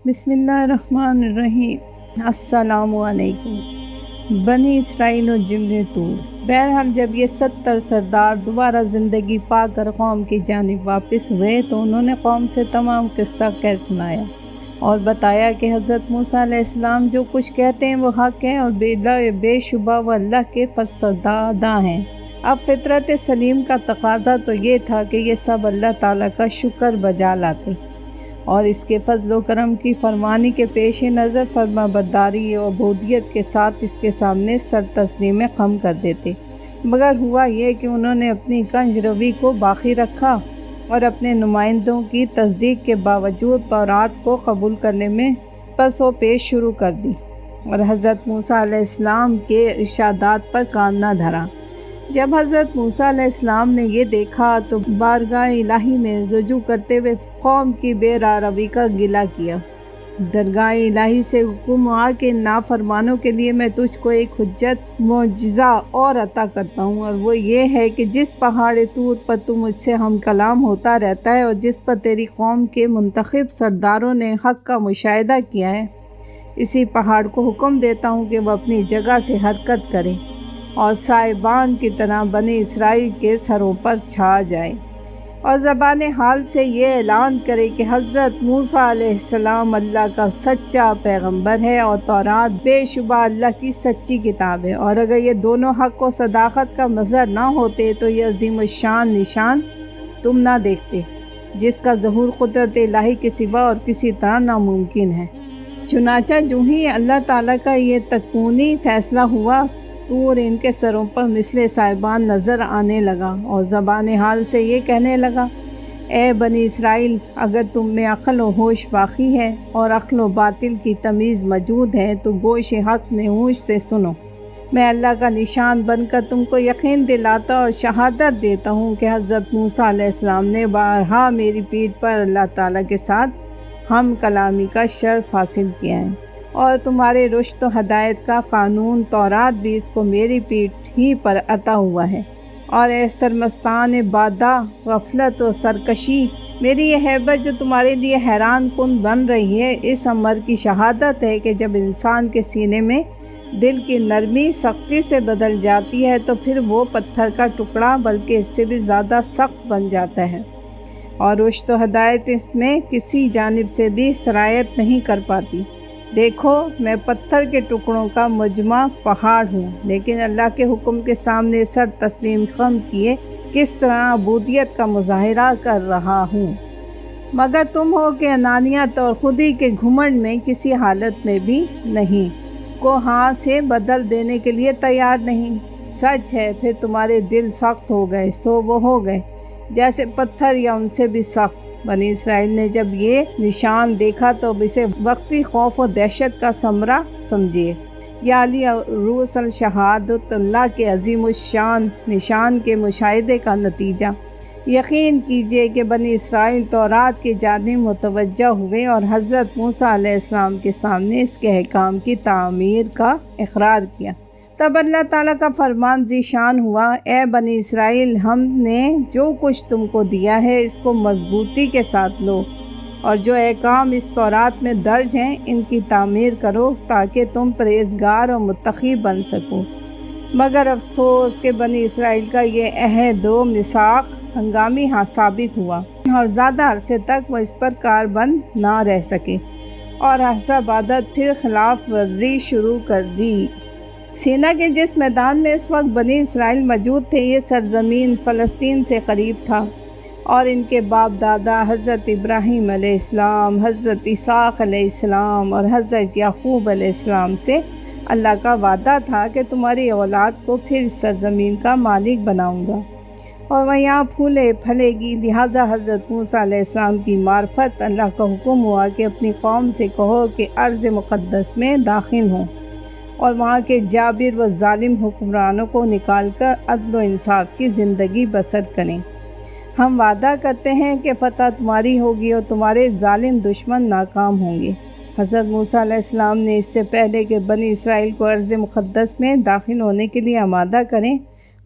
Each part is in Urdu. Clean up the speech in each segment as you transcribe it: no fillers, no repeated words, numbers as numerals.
بسم اللہ الرحمن الرحیم۔ السلام علیکم۔ بنی اسرائیل و جبل طور۔ بہرحال جب یہ 70 سردار دوبارہ زندگی پا کر قوم کی جانب واپس ہوئے تو انہوں نے قوم سے تمام قصہ کہہ سنایا اور بتایا کہ حضرت موسیٰ علیہ السلام جو کچھ کہتے ہیں وہ حق ہے اور بے شبہ وہ اللہ کے فرزندہ ہیں۔ اب فطرت سلیم کا تقاضا تو یہ تھا کہ یہ سب اللہ تعالیٰ کا شکر بجا لاتے اور اس کے فضل و کرم کی فرمانی کے پیش نظر فرما برداری و عبودیت کے ساتھ اس کے سامنے سر تسلیم خم کر دیتے، مگر ہوا یہ کہ انہوں نے اپنی کنج روی کو باقی رکھا اور اپنے نمائندوں کی تصدیق کے باوجود تورات کو قبول کرنے میں پس و پیش شروع کر دی اور حضرت موسیٰ علیہ السلام کے ارشادات پر کان نہ دھرا۔ جب حضرت موسیٰ علیہ السلام نے یہ دیکھا تو بارگاہ الہی میں رجوع کرتے ہوئے قوم کی بے راہروی کا گلہ کیا۔ درگاہ الہی سے حکم ہوا کہ نافرمانوں کے لیے میں تجھ کو ایک حجت معجزہ اور عطا کرتا ہوں، اور وہ یہ ہے کہ جس پہاڑ طور پر تو مجھ سے ہم کلام ہوتا رہتا ہے اور جس پر تیری قوم کے منتخب سرداروں نے حق کا مشاہدہ کیا ہے، اسی پہاڑ کو حکم دیتا ہوں کہ وہ اپنی جگہ سے حرکت کرے اور صاحبان کی طرح بنی اسرائیل کے سروں پر چھا جائے اور زبان حال سے یہ اعلان کرے کہ حضرت موسیٰ علیہ السلام اللہ کا سچا پیغمبر ہے اور تورات بے شبہ اللہ کی سچی کتاب ہے، اور اگر یہ دونوں حق و صداقت کا مظہر نہ ہوتے تو یہ عظیم الشان نشان تم نہ دیکھتے جس کا ظہور قدرت الہی کے سوا اور کسی طرح ناممکن ہے۔ چنانچہ جو ہی اللہ تعالیٰ کا یہ تکونی فیصلہ ہوا، طور ان کے سروں پر مثل صاحبان نظر آنے لگا اور زبان حال سے یہ کہنے لگا، اے بنی اسرائیل، اگر تم میں عقل و ہوش باقی ہے اور عقل و باطل کی تمیز موجود ہے تو گوش حق نہوش سے سنو۔ میں اللہ کا نشان بن کر تم کو یقین دلاتا اور شہادت دیتا ہوں کہ حضرت موسیٰ علیہ السلام نے بارہا میری پیٹھ پر اللہ تعالیٰ کے ساتھ ہم کلامی کا شرف حاصل کیا ہے، اور تمہارے رشد و ہدایت کا قانون تورات بھی اس کو میری پیٹھ ہی پر عطا ہوا ہے۔ اور اے سرمستان بادہ غفلت و سرکشی، میری یہ ہیبت جو تمہارے لیے حیران کن بن رہی ہے، اس امر کی شہادت ہے کہ جب انسان کے سینے میں دل کی نرمی سختی سے بدل جاتی ہے تو پھر وہ پتھر کا ٹکڑا بلکہ اس سے بھی زیادہ سخت بن جاتا ہے، اور رشد و ہدایت اس میں کسی جانب سے بھی سرایت نہیں کر پاتی۔ دیکھو، میں پتھر کے ٹکڑوں کا مجمع پہاڑ ہوں، لیکن اللہ کے حکم کے سامنے سر تسلیم خم کیے کس طرح عبودیت کا مظاہرہ کر رہا ہوں، مگر تم ہو کہ انانیت اور خودی کے گھمنڈ میں کسی حالت میں بھی نہیں کو ہاں سے بدل دینے کے لیے تیار نہیں۔ سچ ہے پھر تمہارے دل سخت ہو گئے سو وہ ہو گئے جیسے پتھر یا ان سے بھی سخت۔ بنی اسرائیل نے جب یہ نشان دیکھا تو اب اسے وقتی خوف و دہشت کا ثمرہ سمجھیے، یا علی عروس الشہادت اللہ کے عظیم الشان نشان کے مشاہدے کا نتیجہ۔ یقین کیجئے کہ بنی اسرائیل تورات کی جانب متوجہ ہوئے اور حضرت موسیٰ علیہ السلام کے سامنے اس کے احکام کی تعمیر کا اقرار کیا۔ تب اللہ تعالیٰ کا فرمان ذیشان ہوا، اے بنی اسرائیل، ہم نے جو کچھ تم کو دیا ہے اس کو مضبوطی کے ساتھ لو اور جو احکام اس تورات میں درج ہیں ان کی تعمیر کرو تاکہ تم پرہیزگار اور متقی بن سکو۔ مگر افسوس کہ بنی اسرائیل کا یہ عہد و میثاق ہنگامی ثابت ہوا اور زیادہ عرصے تک وہ اس پر کاربند نہ رہ سکے اور حسب عادت پھر خلاف ورزی شروع کر دی۔ سینا کے جس میدان میں اس وقت بنی اسرائیل موجود تھے یہ سرزمین فلسطین سے قریب تھا، اور ان کے باپ دادا حضرت ابراہیم علیہ السلام، حضرت اسحاق علیہ السلام اور حضرت یعقوب علیہ السلام سے اللہ کا وعدہ تھا کہ تمہاری اولاد کو پھر اس سرزمین کا مالک بناؤں گا اور وہ یہاں پھولے پھلے گی۔ لہٰذا حضرت موسیٰ علیہ السلام کی معرفت اللہ کا حکم ہوا کہ اپنی قوم سے کہو کہ ارض مقدس میں داخل ہوں اور وہاں کے جابر و ظالم حکمرانوں کو نکال کر عدل و انصاف کی زندگی بسر کریں۔ ہم وعدہ کرتے ہیں کہ فتح تمہاری ہوگی اور تمہارے ظالم دشمن ناکام ہوں گے۔ حضرت موسیٰ علیہ السلام نے اس سے پہلے کہ بنی اسرائیل کو ارض مقدس میں داخل ہونے کے لیے آمادہ کریں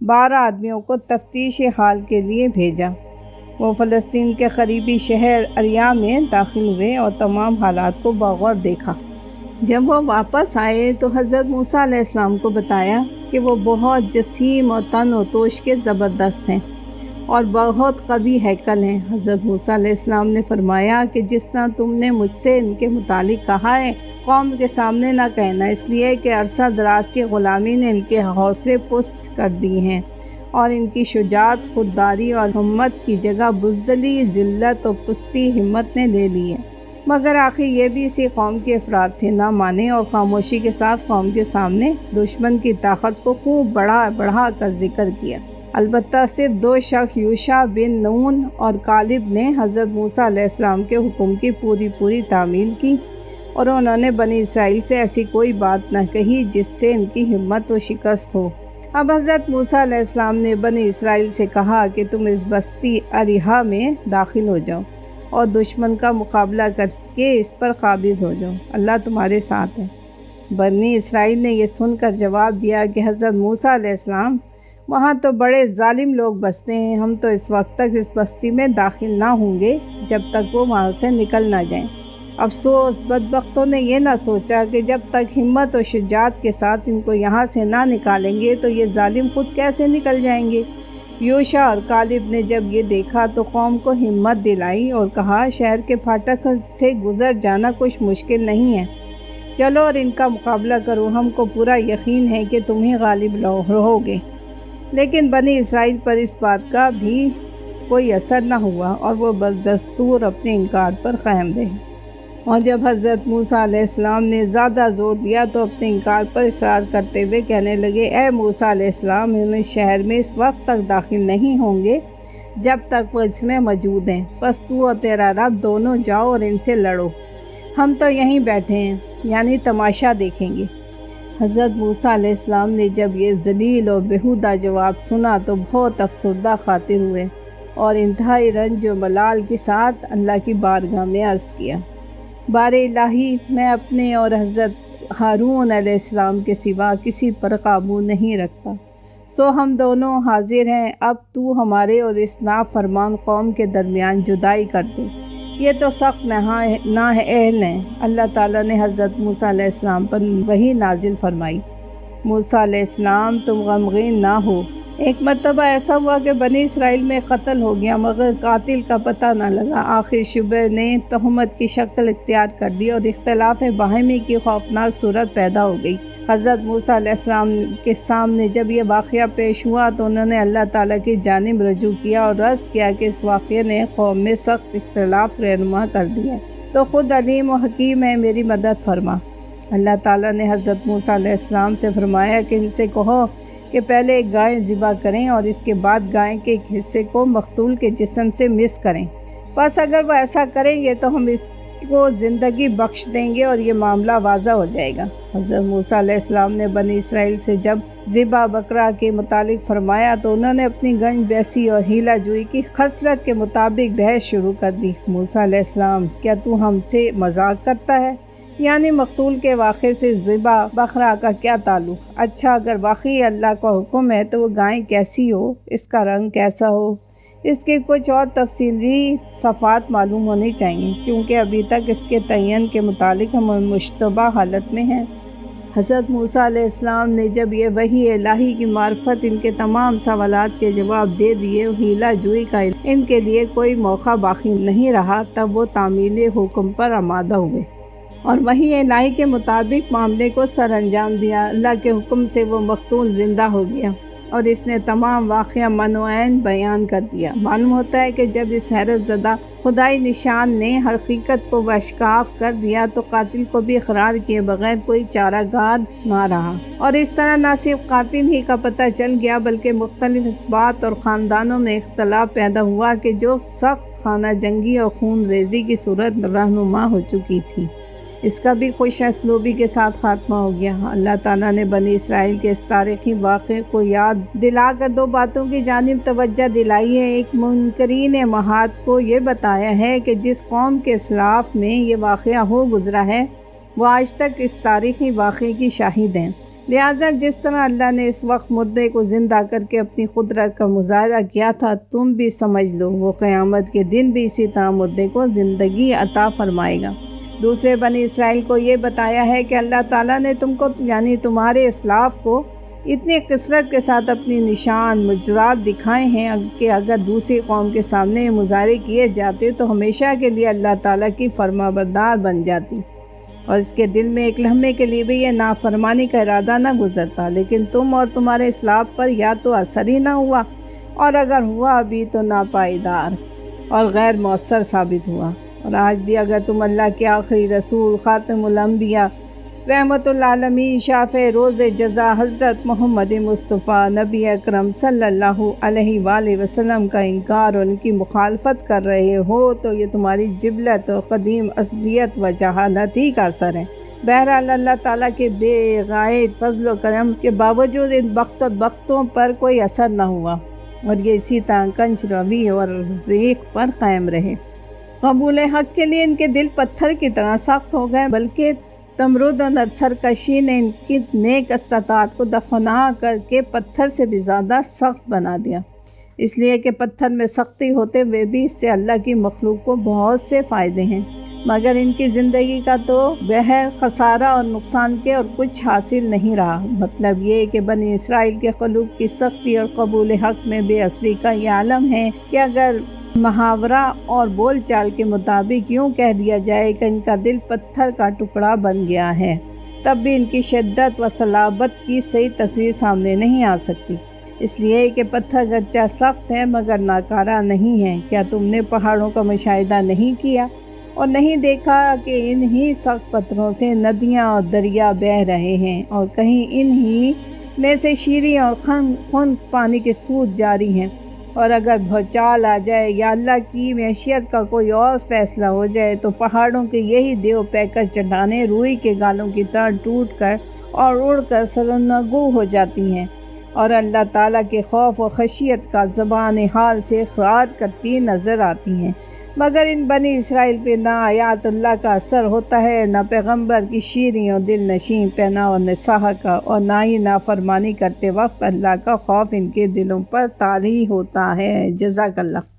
12 آدمیوں کو تفتیش حال کے لیے بھیجا وہ فلسطین کے قریبی شہر اریا میں داخل ہوئے اور تمام حالات کو بغور دیکھا۔ جب وہ واپس آئے تو حضرت موسیٰ علیہ السلام کو بتایا کہ وہ بہت جسیم اور تن و توش کے زبردست ہیں اور بہت قوی ہیکل ہیں۔ حضرت موسیٰ علیہ السلام نے فرمایا کہ جس طرح تم نے مجھ سے ان کے متعلق کہا ہے، قوم کے سامنے نہ کہنا، اس لیے کہ عرصہ دراز کی غلامی نے ان کے حوصلے پست کر دی ہیں اور ان کی شجاعت خودداری اور ہمت کی جگہ بزدلی، ذلت اور پستی ہمت نے لے لی ہے۔ مگر آخر یہ بھی اسی قوم کے افراد تھے، نہ مانے اور خاموشی کے ساتھ قوم کے سامنے دشمن کی طاقت کو خوب بڑھا کر ذکر کیا۔ البتہ صرف 2 شخص یوشع بن نون اور کالب نے حضرت موسیٰ علیہ السلام کے حکم کی پوری تعمیل کی، اور انہوں نے بنی اسرائیل سے ایسی کوئی بات نہ کہی جس سے ان کی ہمت و شکست ہو۔ اب حضرت موسیٰ علیہ السلام نے بنی اسرائیل سے کہا کہ تم اس بستی اریحا میں داخل ہو جاؤ اور دشمن کا مقابلہ کر کے اس پر قابض ہو جاؤ، اللہ تمہارے ساتھ ہے۔ بنی اسرائیل نے یہ سن کر جواب دیا کہ حضرت موسیٰ علیہ السلام، وہاں تو بڑے ظالم لوگ بستے ہیں، ہم تو اس وقت تک اس بستی میں داخل نہ ہوں گے جب تک وہ وہاں سے نکل نہ جائیں۔ افسوس، بدبختوں نے یہ نہ سوچا کہ جب تک ہمت و شجاعت کے ساتھ ان کو یہاں سے نہ نکالیں گے تو یہ ظالم خود کیسے نکل جائیں گے۔ یوشع اور کالب نے جب یہ دیکھا تو قوم کو ہمت دلائی اور کہا، شہر کے پھاٹک سے گزر جانا کچھ مشکل نہیں ہے، چلو اور ان کا مقابلہ کرو، ہم کو پورا یقین ہے کہ تم ہی غالب رہو گے۔ لیکن بنی اسرائیل پر اس بات کا بھی کوئی اثر نہ ہوا اور وہ بدستور اپنے انکار پر قائم رہے، اور جب حضرت موسیٰ علیہ السلام نے زیادہ زور دیا تو اپنے انکار پر اصرار کرتے ہوئے کہنے لگے، اے موسیٰ علیہ السلام، ہم اس شہر میں اس وقت تک داخل نہیں ہوں گے جب تک وہ اس میں موجود ہیں، بس تو اور تیرا رب دونوں جاؤ اور ان سے لڑو، ہم تو یہیں بیٹھے ہیں، یعنی تماشا دیکھیں گے۔ حضرت موسیٰ علیہ السلام نے جب یہ ذلیل اور بیہودہ جواب سنا تو بہت افسردہ خاطر ہوئے اور انتہائی رنج و ملال کے ساتھ اللہ کی بارگاہ میں عرض کیا، بار الہی، میں اپنے اور حضرت ہارون علیہ السلام کے سوا کسی پر قابو نہیں رکھتا، سو ہم دونوں حاضر ہیں، اب تو ہمارے اور اس نافرمان قوم کے درمیان جدائی کر دے، یہ تو سخت نااہل ہیں۔ اللہ تعالیٰ نے حضرت موسیٰ علیہ السلام پر وحی نازل فرمائی، موسیٰ علیہ السلام، تم غمگین نہ ہو، ایک مرتبہ ایسا ہوا کہ بنی اسرائیل میں قتل ہو گیا مگر قاتل کا پتہ نہ لگا، آخر شبہ نے تہمت کی شکل اختیار کر لی اور اختلاف باہمی کی خوفناک صورت پیدا ہو گئی۔ حضرت موسیٰ علیہ السلام کے سامنے جب یہ واقعہ پیش ہوا تو انہوں نے اللہ تعالیٰ کی جانب رجوع کیا اور عرض کیا کہ اس واقعے نے قوم میں سخت اختلاف رہنما کر دیا، تو خود علیم و حکیم ہے، میری مدد فرما۔ اللہ تعالیٰ نے حضرت موسیٰ علیہ السلام سے فرمایا کہ ان سے کہو کہ پہلے ایک گائے ذبح کریں اور اس کے بعد گائے کے ایک حصے کو مقتول کے جسم سے مس کریں، بس اگر وہ ایسا کریں گے تو ہم اس کو زندگی بخش دیں گے اور یہ معاملہ واضح ہو جائے گا۔ حضرت موسیٰ علیہ السلام نے بنی اسرائیل سے جب ذبح بکرا کے متعلق فرمایا تو انہوں نے اپنی گنج بیسی اور ہیلہ جوئی کی خصلت کے مطابق بحث شروع کر دی۔ موسیٰ علیہ السلام، کیا تو ہم سے مذاق کرتا ہے؟ یعنی مقتول کے واقعے سے ذبح بکرا کا کیا تعلق؟ اچھا، اگر واقعی اللہ کا حکم ہے تو وہ گائے کیسی ہو، اس کا رنگ کیسا ہو، اس کے کچھ اور تفصیلی صفات معلوم ہونی چاہیے، کیونکہ ابھی تک اس کے تعین کے متعلق ہم مشتبہ حالت میں ہیں۔ حضرت موسیٰ علیہ السلام نے جب یہ وحی الہی کی معرفت ان کے تمام سوالات کے جواب دے دیے، ہیلہ جوئی کا ان کے لیے کوئی موقع باقی نہیں رہا، تب وہ تعمیل حکم پر آمادہ ہوئے اور وحی الہی کے مطابق معاملے کو سر انجام دیا۔ اللہ کے حکم سے وہ مقتول زندہ ہو گیا اور اس نے تمام واقعہ من و عین بیان کر دیا۔ معلوم ہوتا ہے کہ جب اس حیرت زدہ خدائی نشان نے حقیقت کو واشکاف کر دیا تو قاتل کو بھی اقرار کیے بغیر کوئی چارہ گار نہ رہا، اور اس طرح نہ صرف قاتل ہی کا پتہ چل گیا بلکہ مختلف اسباط اور خاندانوں میں اختلاف پیدا ہوا کہ جو سخت خانہ جنگی اور خون ریزی کی صورت رہنما ہو چکی تھی، اس کا بھی خوش اسلوبی کے ساتھ خاتمہ ہو گیا۔ اللہ تعالیٰ نے بنی اسرائیل کے اس تاریخی واقعے کو یاد دلا کر 2 باتوں کی جانب توجہ دلائی ہے۔ ایک، منکرین محاد کو یہ بتایا ہے کہ جس قوم کے اسلاف میں یہ واقعہ ہو گزرا ہے وہ آج تک اس تاریخی واقعے کی شاہد ہیں، لہٰذا جس طرح اللہ نے اس وقت مردے کو زندہ کر کے اپنی قدرت کا مظاہرہ کیا تھا، تم بھی سمجھ لو وہ قیامت کے دن بھی اسی طرح مردے کو زندگی عطا فرمائے گا۔ دوسرے بنی اسرائیل کو یہ بتایا ہے کہ اللہ تعالیٰ نے تم کو یعنی تمہارے اسلاف کو اتنی کثرت کے ساتھ اپنی نشان معجزات دکھائے ہیں کہ اگر دوسری قوم کے سامنے مظاہرے کیے جاتے تو ہمیشہ کے لیے اللہ تعالیٰ کی فرما بردار بن جاتی، اور اس کے دل میں ایک لمحے کے لیے بھی یہ نافرمانی کا ارادہ نہ گزرتا، لیکن تم اور تمہارے اسلاف پر یا تو اثر ہی نہ ہوا، اور اگر ہوا بھی تو ناپائیدار اور غیر مؤثر ثابت ہوا۔ اور آج بھی اگر تم اللہ کے آخری رسول خاتم الانبیاء رحمت العالمین شافع روز جزا حضرت محمد مصطفیٰ نبی اکرم صلی اللہ علیہ وآلہ وسلم کا انکار اور ان کی مخالفت کر رہے ہو تو یہ تمہاری جبلت اور قدیم عصبیت و جہالت ہی کا اثر ہے۔ بہرحال اللہ تعالیٰ کے بے غائب فضل و کرم کے باوجود ان بختوں پر کوئی اثر نہ ہوا، اور یہ اسی طرح کنچ روی اور ضیق پر قائم رہے۔ قبول حق کے لیے ان کے دل پتھر کی طرح سخت ہو گئے، بلکہ تمرد اور سرکشی نے ان کی نیک استطاعت کو دفنا کر کے پتھر سے بھی زیادہ سخت بنا دیا، اس لیے کہ پتھر میں سختی ہوتے ہوئے بھی اس سے اللہ کی مخلوق کو بہت سے فائدے ہیں، مگر ان کی زندگی کا تو بہر خسارہ اور نقصان کے اور کچھ حاصل نہیں رہا۔ مطلب یہ کہ بنی اسرائیل کے قلوب کی سختی اور قبول حق میں بے اثری کا یہ عالم ہے کہ اگر محاورہ اور بول چال کے مطابق یوں کہہ دیا جائے کہ ان کا دل پتھر کا ٹکڑا بن گیا ہے، تب بھی ان کی شدت و صلابت کی صحیح تصویر سامنے نہیں آ سکتی، اس لیے کہ پتھر گرچہ سخت ہے مگر ناکارہ نہیں ہے۔ کیا تم نے پہاڑوں کا مشاہدہ نہیں کیا اور نہیں دیکھا کہ انہی سخت پتھروں سے ندیاں اور دریا بہہ رہے ہیں، اور کہیں انہی میں سے شیریں اور خنک پانی کے سود جاری ہیں، اور اگر بھوچال آ جائے یا اللہ کی معیشت کا کوئی اور فیصلہ ہو جائے تو پہاڑوں کے یہی دیو پیکر چٹانیں روئی کے گالوں کی طرح ٹوٹ کر اور اڑ کر سرنگو ہو جاتی ہیں، اور اللہ تعالیٰ کے خوف و خشیت کا زبان حال سے اخراج کرتی نظر آتی ہیں، مگر ان بنی اسرائیل پہ نہ آیات اللہ کا اثر ہوتا ہے، نہ پیغمبر کی شیریں اور دل نشین پہنا و نصاح کا، اور نہ ہی نافرمانی کرتے وقت اللہ کا خوف ان کے دلوں پر طاری ہوتا ہے۔ جزاک اللہ۔